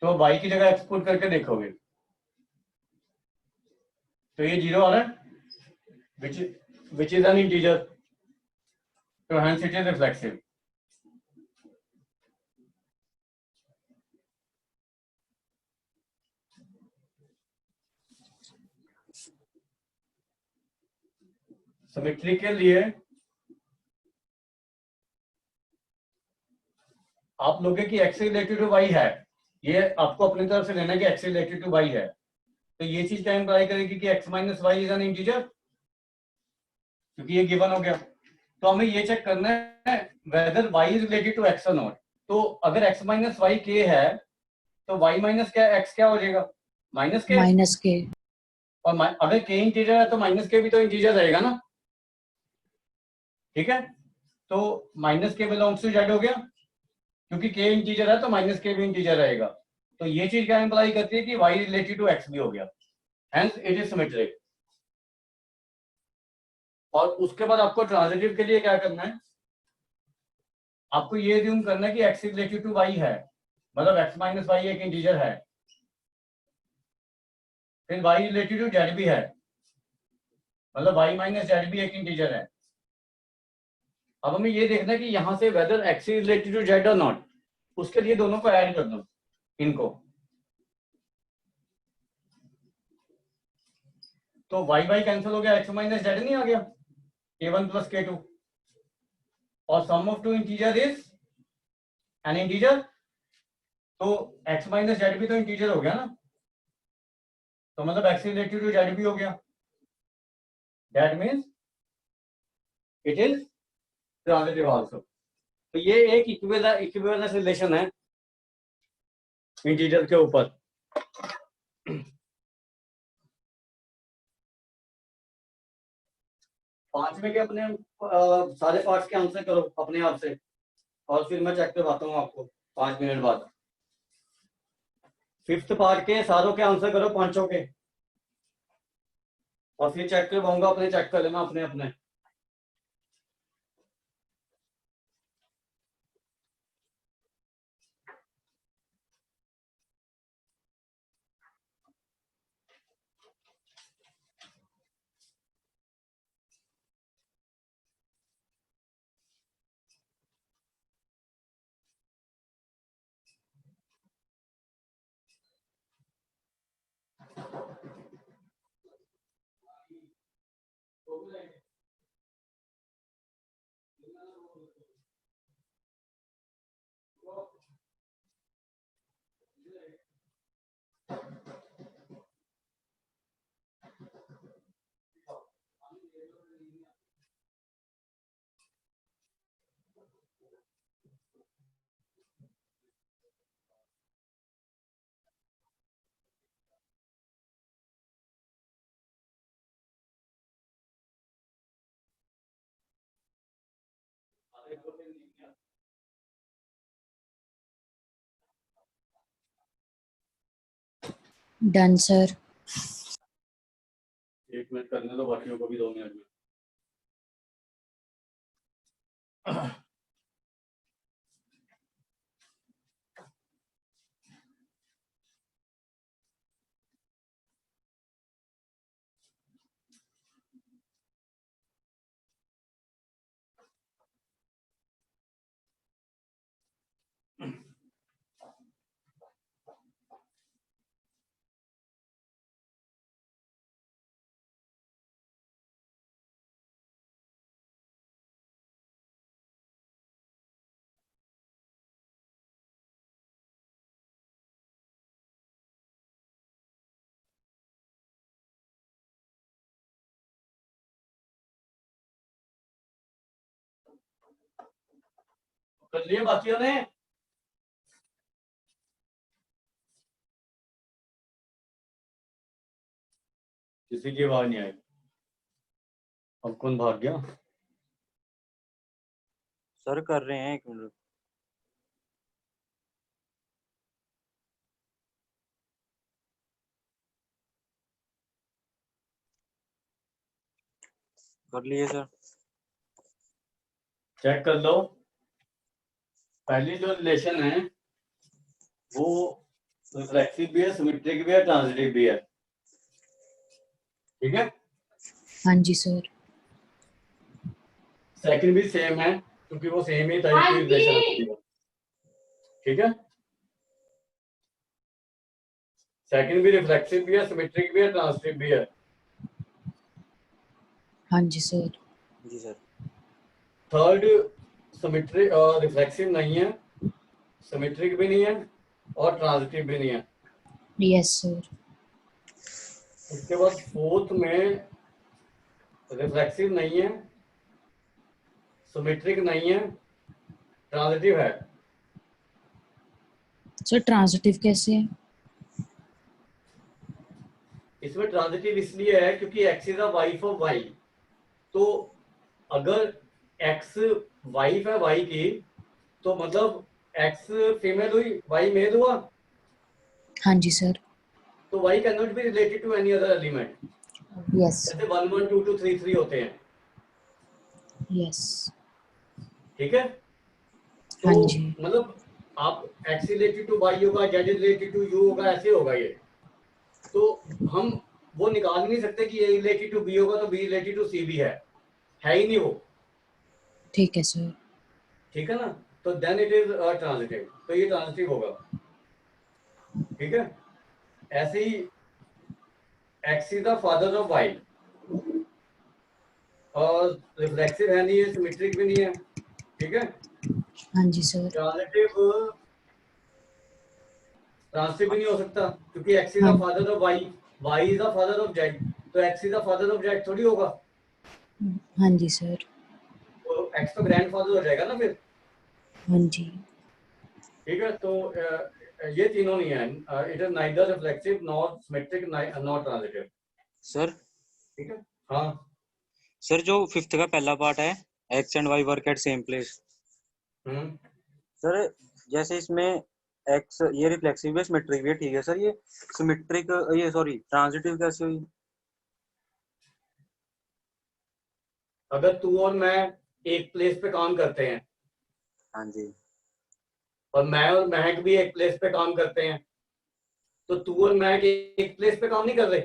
तो y की जगह x पुट करके देखोगे तो ये 0 आ रहा है, which is an integer, तो hence it is reflexive। Symmetry के लिए आप लोगे कि x रिलेटेड टू y है, ये आपको अपनी तरफ से लेना है कि x रिलेटेड टू y है, तो ये चीज क्या इंप्लाई करेगी कि x minus Y is an integer, क्योंकि ये गिवन हो गया। तो हमें ये चेक करना है whether y is related to x or not. तो अगर x माइनस वाई के है तो y माइनस क्या x क्या हो जाएगा? माइनस के। और अगर k इंटीजर है तो माइनस के भी तो इंटीजर रहेगा ना, ठीक है? तो माइनस के बिलोंग्स टू जेड हो गया, क्योंकि k इंटीजर है तो माइनस के भी इंटीजर रहेगा। तो ये चीज क्या इंप्लाई करती है कि y रिलेटेड टू x भी हो गया, हेंस इट इज सिमेट्रिक। और उसके बाद आपको ट्रांजिटिव के लिए क्या करना है, आपको ये अज्यूम करना है कि x रिलेटेड टू y है, मतलब x माइनस वाई एक इंटीजर है, फिर y रिलेटेड टू z भी है, मतलब y माइनस z भी एक इंटीजर है। अब हमें ये देखना है कि यहाँ से whether x is related to z और नॉट, उसके लिए दोनों को ऐड कर दो इनको, तो y y कैंसिल हो गया, x माइनस z नहीं आ गया, k1 प्लस k2, और sum of two integer is an integer, तो x माइनस z भी तो इंटीजर हो गया ना, तो मतलब x रिलेटेड टू z भी हो गया, that means it is transitive also. तो ये एक इक्विवेलेंस रिलेशन है इंटीजर के ऊपर। पांचवें के अपने सारे पार्ट्स के आंसर करो अपने आप से, और फिर मैं चेक करवाता हूँ आपको 5 मिनट बाद। फिफ्थ पार्ट के सारों के आंसर करो, पांचों के, और फिर चेक करवाऊंगा, अपने चेक कर लेना अपने अपने। Done sir. 1 मिनट करने दो, बाकियों को भी 2 मिनट में। कर लिए बाकियों ने? किसी की आवाज नहीं आई। अब कौन भाग गया? सर कर रहे हैं, 1 मिनट। कर लिए सर। चेक कर लो। पहली जो रिलेशन है वो रिफ्लेक्सिव भी है, सिमेट्रिक भी है, ट्रांजिटिव भी है, ठीक है। हाँ जी सर। सेकंड भी सेम है, क्योंकि वो सेम ही टाइप की रिलेशन होती है, ठीक है। सेकंड भी रिफ्लेक्सिव भी है, सिमेट्रिक भी है, ट्रांजिटिव भी है। हाँ जी सर। जी सर। थर्ड सिमेट्रिक रिफ्लेक्सिव नहीं है, सिमेट्रिक भी नहीं है, और ट्रांजिटिव भी नहीं है। Yes sir. उसके बाद फोर्थ में रिफ्लेक्सिव नहीं है, सिमेट्रिक नहीं है, ट्रांजिटिव है। सर ट्रांजिटिव कैसे है? इसमें ट्रांजिटिव इसलिए है क्योंकि x is a wife of y, तो अगर x वाइफ है y की, तो मतलब x फीमेल हुई, y मेल हुआ, हाँ जी सर। तो y can not be related to any other element. Yes जैसे 1 1 2 2 3 3 होते हैं, यस। ठीक है। तो हाँ जी। मतलब आप x रिलेटेड टू y होगा, z रिलेटेड टू u होगा, ऐसे होगा ये। तो हम वो निकाल ही नहीं सकते कि ए रिलेटेड टू बी होगा तो बी रिलेटेड टू सी भी है ही नहीं वो, ठीक है सर। ठीक है ना। तो देन इट इज ट्रांजिटिव, तो ये ट्रांजिटिव होगा, ठीक है। ऐसे ही X is the father of Y, और रिफ्लेक्सिव है नहीं है, सिमेट्रिक भी नहीं है, ठीक है। हाँ जी सर। ट्रांजिटिव ट्रांजिटिव भी नहीं हो सकता क्योंकि एक्स इज द हाँ father of Y, Y is the father of Z, तो X is the father of Z थोड़ी होगा, हाँ जी सर। तो एक्स तो ग्रैंडफादर हो जाएगा ना फिर, हाँ जी। ठीक है। तो ये तीनों नहीं है, it is neither reflexive not symmetric not transitive, sir ठीक है। हाँ सर जो फिफ्थ का पहला पार्ट है, X and Y work at same place, sir जैसे इसमें एक्स ये रिफ्लेक्सिव है, सिमेट्रिक भी है, ठीक है सर, ये सिमेट्रिक ये सॉरी ट्रांजिटिव कैसे हुई? अगर तू और मैं एक प्लेस पे काम करते हैं हाँ जी। और मैं और महक भी एक प्लेस पे काम करते हैं, तो तू और महक एक प्लेस पे काम नहीं कर रहे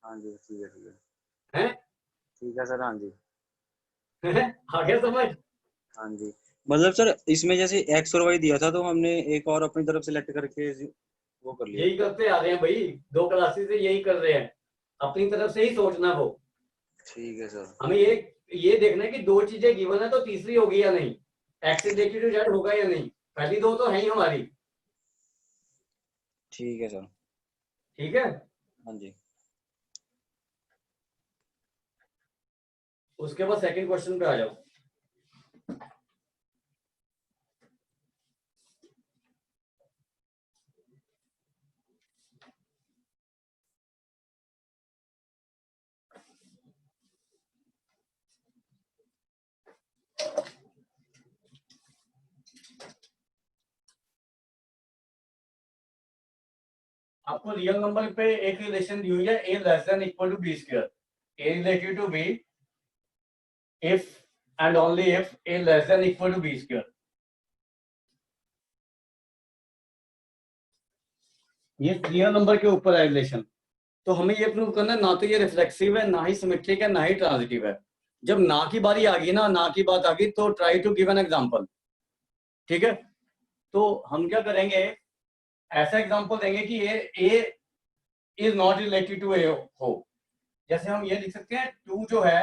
हाँ जी ठीक है ठीक है हैं? ठीक है सर। हाँ जी आ गया समझ? हाँ जी। मतलब सर इसमें जैसे एक्स और वाई दिया था तो हमने एक और अपनी तरफ सेलेक्ट करके वो कर लिया। यही करते आ रहे हैं भाई, 2 क्लासेस से यही कर रहे हैं, अपनी तरफ से ही सोचना। वो ठीक है सर। हमें ये देखना है कि 2 चीजें गिवन है तो तीसरी होगी या नहीं, एक्स रिलेटेड टू जेड होगा या नहीं, पहली 2 तो है ही हमारी, ठीक है सर। ठीक है। हाँ जी। उसके बाद सेकंड क्वेश्चन पे आ जाओ। आपको रियल नंबर पे एक रिलेशन दी हुई है, A less than equal to B square, A related to B if and only if A less than equal to B square. ये रियल नंबर के ऊपर है रिलेशन, तो हमें ये प्रूव करना है ना तो ये रिफ्लेक्सिव है, ना ही सिमेट्रिक है, ना ही ट्रांजिटिव है। जब ना की बारी आ गई ना, ना की बात आ गई, तो try to give an example, ठीक है। तो हम क्या करेंगे, ऐसा एग्जांपल देंगे कि ये ए इज नॉट रिलेटेड टू ए हो। जैसे हम ये लिख सकते हैं 2 जो है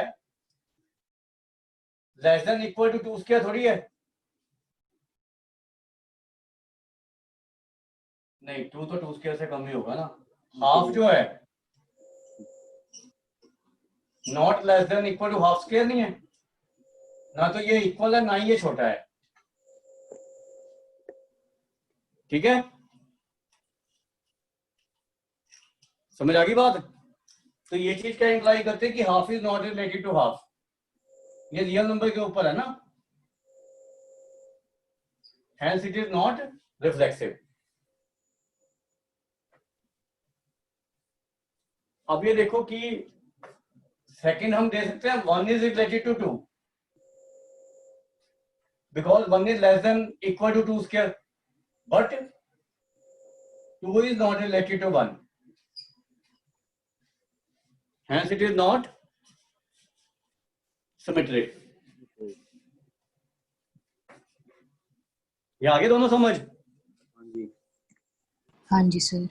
less than equal to 2 square थोड़ी है, नहीं 2 तो 2 स्क्वायर से कम ही होगा ना। हाफ जो है not less than equal to half square नहीं है, ना तो ये इक्वल है ना ही ये छोटा है, ठीक है। समझ आ गई बात? तो ये चीज क्या इंप्लाई करते हैं कि half is not related to half, ये रियल नंबर के ऊपर है ना, hence it is not reflexive। अब ये देखो कि सेकंड हम दे सकते हैं 1 is related to 2 because 1 is less than equal to 2 square, but 2 is not related to 1, hence it is not symmetric। ये आगे दोनों समझ? हाँ जी। हाँ जी सर।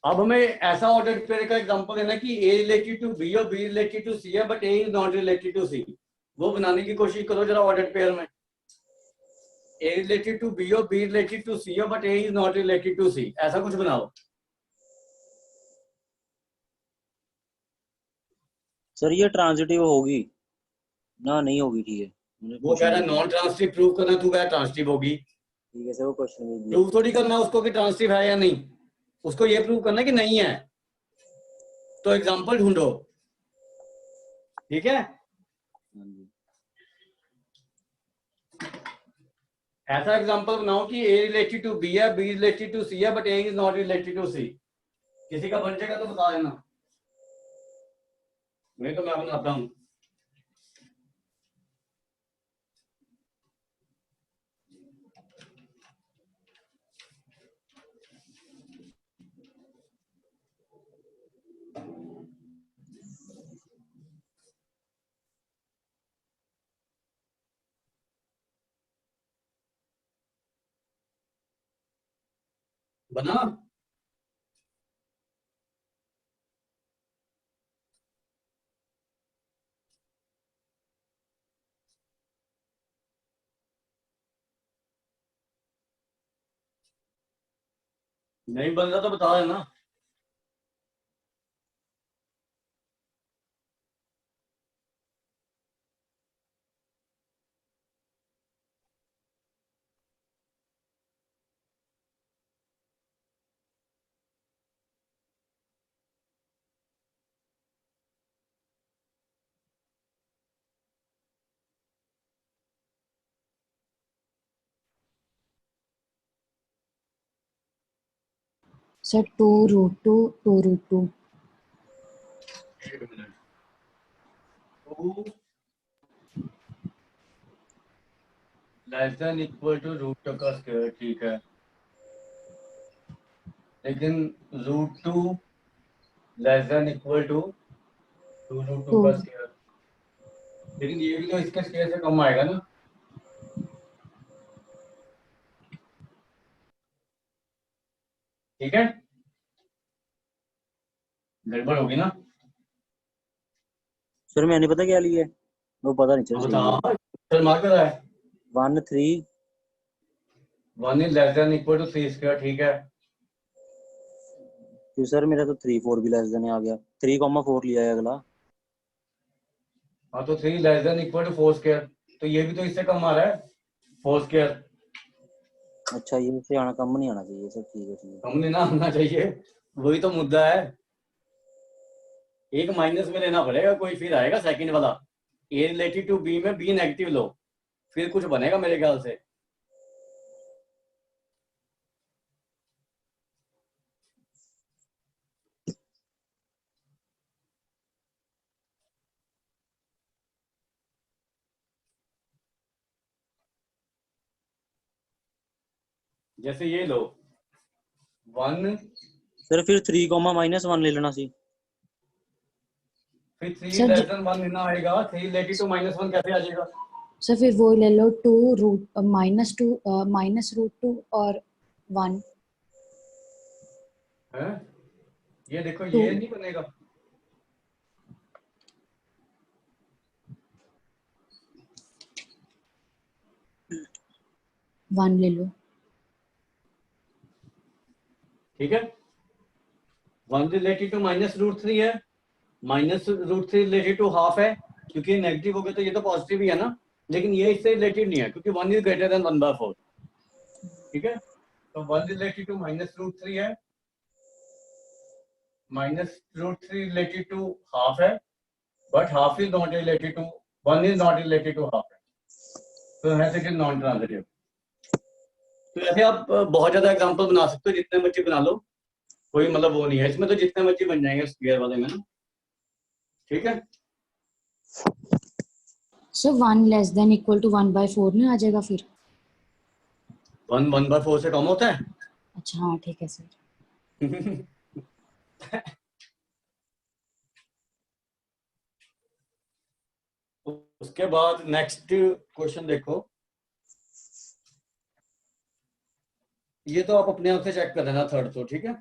अब हमें ऐसा ऑर्डर पेयर का एग्जांपल देना कि ए रिलेटेड टू बी और बी रिलेटेड टू सी है but A is not related to C, वो बनाने की कोशिश करो जरा ऑर्डर पेयर में। ए रिलेटेड टू बी और बी रिलेटेड टू सी है but A is not related to C, ऐसा कुछ बनाओ। सर ये ट्रांजिटिव होगी ना नहीं होगी? ठीक है मुझे वो कह क्वेश्चन रहा है नॉन ट्रांसिटिव प्रूव करना, तू कह ट्रांसिटिव होगी। ठीक है सर वो क्वेश्चन में दिया। प्रूव थोड़ी करना उसको कि ट्रांसिटिव है या नहीं, उसको ये प्रूव करना कि नहीं है, तो एग्जांपल ढूंढो, ठीक है। हाँ जी। ऐसा एग्जांपल बनाओ कि ए रिलेटेड टू बी है, बी रिलेटेड टू सी है but A is not related to C. किसी का बन जाएगा तो बता देना, नहीं तो मैं बनाता हूं। बना। नहीं बन रहा तो बता देना। सर 2√2 एक minute. 2 less than equal to root का स्क्वायर, ठीक है, लेकिन √2 लेस देन इक्वल टू 2√2 का स्क्वायर, लेकिन ये भी तो इसके स्क्वायर से कम आएगा ना। ठीक है, गड़बड़ होगी ना। सर मैंने पता क्या लिया है, वो पता नहीं चल सही है। बता चल मार्क कर रहा है। 1 3 1 is less than equal to 3 square, ठीक है। फिर सर मेरा तो 3 4 भी लेस देन आ गया, 3,4 लिया है अगला। हाँ तो 3 less than equal to 4 square, तो ये भी तो इससे कम आ रहा है 4 स्क्वायर। अच्छा ये से आना, कम नहीं आना चाहिए सर, ठीक है ठीक है। कम नहीं ना आना चाहिए, वही तो मुद्दा है। एक माइनस में लेना पड़ेगा कोई, फिर आएगा सेकंड वाला। ए रिलेटेड टू बी में बी नेगेटिव लो, फिर कुछ बनेगा मेरे ख्याल से। जैसे ये लो 1, सर फिर 3,-1 ले लेना सी। फिर 3 सर लेस देन 1 लेना आएगा, 3 रिलेटेड टू -1 कैसे आ जाएगा। सर फिर वो ले लो 2√2 -√2 और 1 है, ये देखो 2 ये नहीं बनेगा।1 ले लो। ठीक है, 1 रिलेटेड टू -√3 है, -√3 रिलेटेड टू हाफ है, क्योंकि नेगेटिव हो गया तो ये तो पॉजिटिव ही है ना, लेकिन ये इससे रिलेटेड नहीं है क्योंकि 1 इज ग्रेटर देन 1/4। ठीक है, तो 1 रिलेटेड टू -√3 है, -√3 रिलेटेड टू हाफ है, but half is not related to 1 is not related to half है, तो है इट इज नॉन ट्रांजिटिव। तो ऐसे आप बहुत ज्यादा एग्जांपल बना सकते हो, जितने मर्जी बना लो, कोई मतलब वो नहीं है इसमें, तो जितने मर्जी बन जाएंगे स्क्वायर वाले में ना। ठीक है, sir 1 less than equal to 1/4 नहीं आ जाएगा फिर। 1 1/4 से कम होता है। अच्छा हाँ ठीक है सर। उसके बाद नेक्स्ट क्वेश्चन देखो, ये तो आप अपने आप से चेक कर लेना थर्ड तो, ठीक है।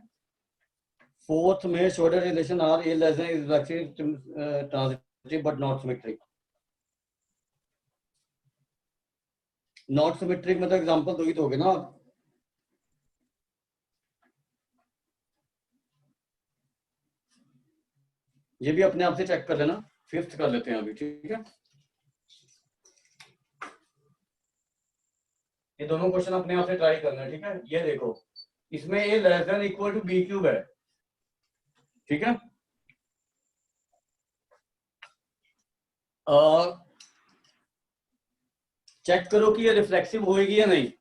फोर्थ में show that relation R a less than is actually transitive but not symmetric. Not symmetric मतलब एग्जांपल दो ही दोगे ना आप। ये भी अपने आप से चेक कर लेना, फिफ्थ कर लेते हैं अभी, ठीक है। ये दोनों क्वेश्चन अपने आप से ट्राई करना है, ठीक है। ये देखो, इसमें A less than equal to B cube है, ठीक है। चेक करो कि ये रिफ्लेक्सिव होएगी या नहीं।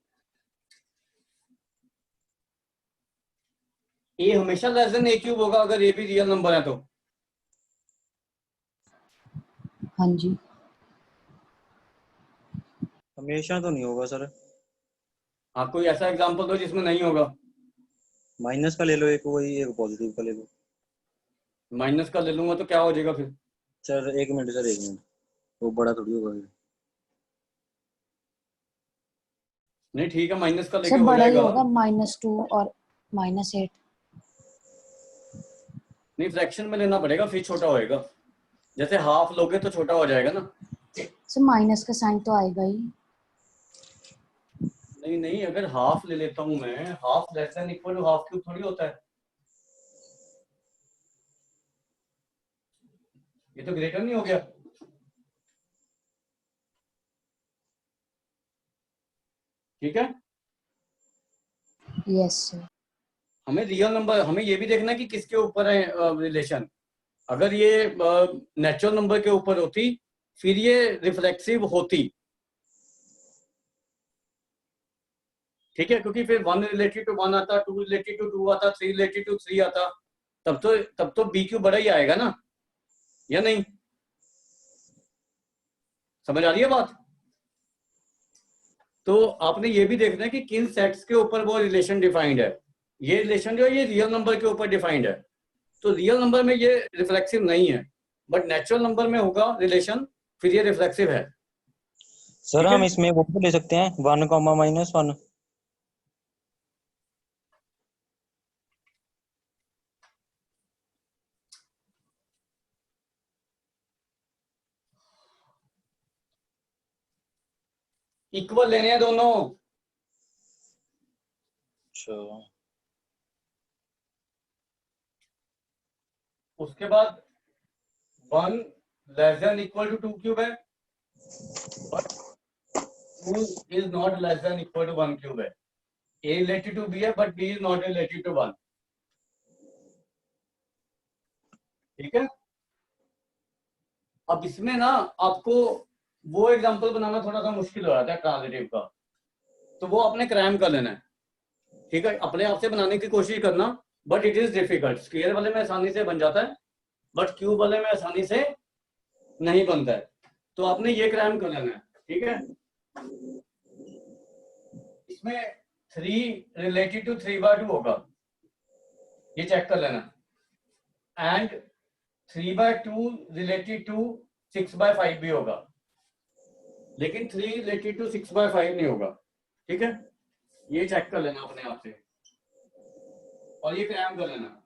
ए हमेशा लेस देन ए क्यूब होगा अगर ए भी रियल नंबर है तो। हाँ जी। हमेशा तो नहीं होगा सर। हाँ, कोई ऐसा एग्जांपल दो जिसमें नहीं होगा। माइनस का ले लो एक, वही एक पॉजिटिव का ले लो। माइनस का ले लूंगा तो क्या हो जाएगा फिर। सर 1 मिनट सर, 1 मिनट, वो बड़ा थोड़ी होगा फिर। नहीं ठीक है, माइनस का लेके सर हो बड़ा ही जाएगा। होगा -2 और -8 नहीं, फ्रैक्शन में लेना पड़ेगा, फिर छोटा होएगा। जैसे हाफ लोगे तो छोटा हो जाएगा ना। सर माइनस का साइन तो आएगा ही। नहीं नहीं, अगर हाफ ले लेता हूं मैं, half less than equal to half cube थोड़ी होता है, ये तो ग्रेटर नहीं हो गया। ठीक है, यस सर। हमें रियल नंबर, हमें ये भी देखना है कि किसके ऊपर है रिलेशन। अगर ये नेचुरल नंबर के ऊपर होती फिर ये रिफ्लेक्सिव होती। ठीक है, क्योंकि फिर 1 रिलेटेड टू 1 आता, 2 रिलेटेड टू 2 आता, 3 रिलेटेड टू 3 आता, तब तो बी क्यू बड़ा ही आएगा ना, या नहीं? समझ आ रही है बात? तो आपने ये भी देखना है कि किन सेट्स के ऊपर वो रिलेशन डिफाइंड है। ये रिलेशन जो है ये रियल नंबर के ऊपर डिफाइंड है, तो रियल नंबर में ये रिफ्लेक्सिव नहीं है, बट नेचुरल नंबर में होगा रिलेशन, फिर ये रिफ्लेक्सिव है। सर हम इसमें वो भी ले सकते हैं 1, -1। इक्वल लेने हैं दोनों। अच्छा, उसके बाद 1 less than equal to 2 cube है, but 2 is not less than equal to 1 cube है। A रिलेटेड टू B है, but B is not related to 1। ठीक है, अब इसमें ना आपको वो एग्जांपल बनाना थोड़ा सा मुश्किल हो रहा था ट्रांजिटिव का, तो वो आपने क्रैम कर लेना है। ठीक है, अपने आप से बनाने की कोशिश करना, but it is difficult. Square वाले में आसानी से बन जाता है, बट क्यूब वाले में आसानी से नहीं बनता है, तो आपने ये क्रैम कर लेना है। ठीक है, इसमें 3 रिलेटेड टू 3/2 होगा, ये चेक कर लेना, एंड 3/2 रिलेटेड टू 6/5 भी होगा, लेकिन 3 रिलेटेड टू 6/5 नहीं होगा। ठीक है, ये चेक कर लेना अपने आप से, और ये क्रैम कर लेना।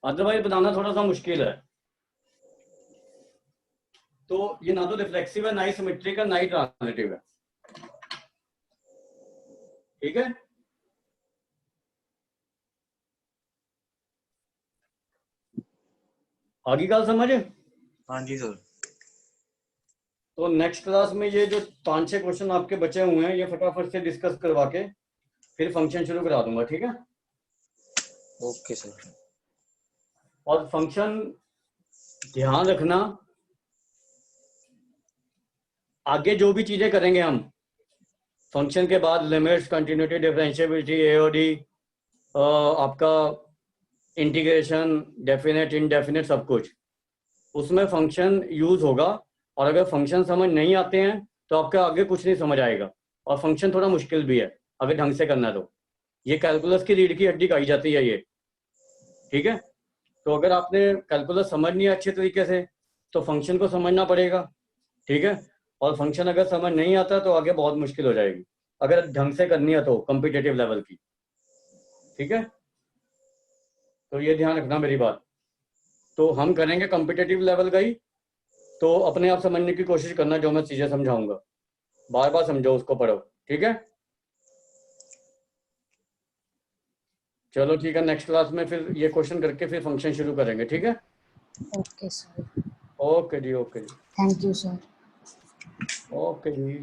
अदरवाइज बनाना थोड़ा सा मुश्किल है। तो ये ना तो रिफ्लेक्सिव है, ना ही सिमेट्रिक है, ना ही ट्रांजिटिव है। ठीक है, आगे गल समझ? हाँ जी सर। तो नेक्स्ट क्लास में ये जो 5-6 क्वेश्चन आपके बचे हुए हैं, ये फटाफट से डिस्कस करवा के फिर फंक्शन शुरू करा दूंगा। ठीक है, ओके सर। और फंक्शन ध्यान रखना, आगे जो भी चीजें करेंगे हम फंक्शन के बाद, लिमिट्स, कंटिन्यूटी, डिफरेंशिएबिलिटी, एओडी, आपका इंटीग्रेशन, डेफिनेट, इनडेफिनेट, सब कुछ उसमें फंक्शन यूज होगा। और अगर फंक्शन समझ नहीं आते हैं तो आपका आगे कुछ नहीं समझ आएगा, और फंक्शन थोड़ा मुश्किल भी है अगर ढंग से करना है तो। ये कैलकुलस की रीढ़ की हड्डी कही जाती है ये। ठीक है, तो अगर आपने कैलकुलस समझनी है अच्छे तरीके से तो फंक्शन को समझना पड़ेगा। ठीक है, और फंक्शन अगर समझ नहीं आता तो आगे बहुत मुश्किल हो जाएगी, अगर ढंग से करनी है तो कॉम्पिटिटिव लेवल की। ठीक है, तो ये ध्यान रखना मेरी बात। तो हम करेंगे कॉम्पिटिटिव लेवल का ही, तो अपने आप समझने की कोशिश करना, जो मैं चीजें समझाऊंगा बार बार समझो, उसको पढ़ो। ठीक है, चलो ठीक है, नेक्स्ट क्लास में फिर ये क्वेश्चन करके फिर फंक्शन शुरू करेंगे। ठीक है, ओके सर, ओके जी, ओके जी, thank you sir. Okay ji.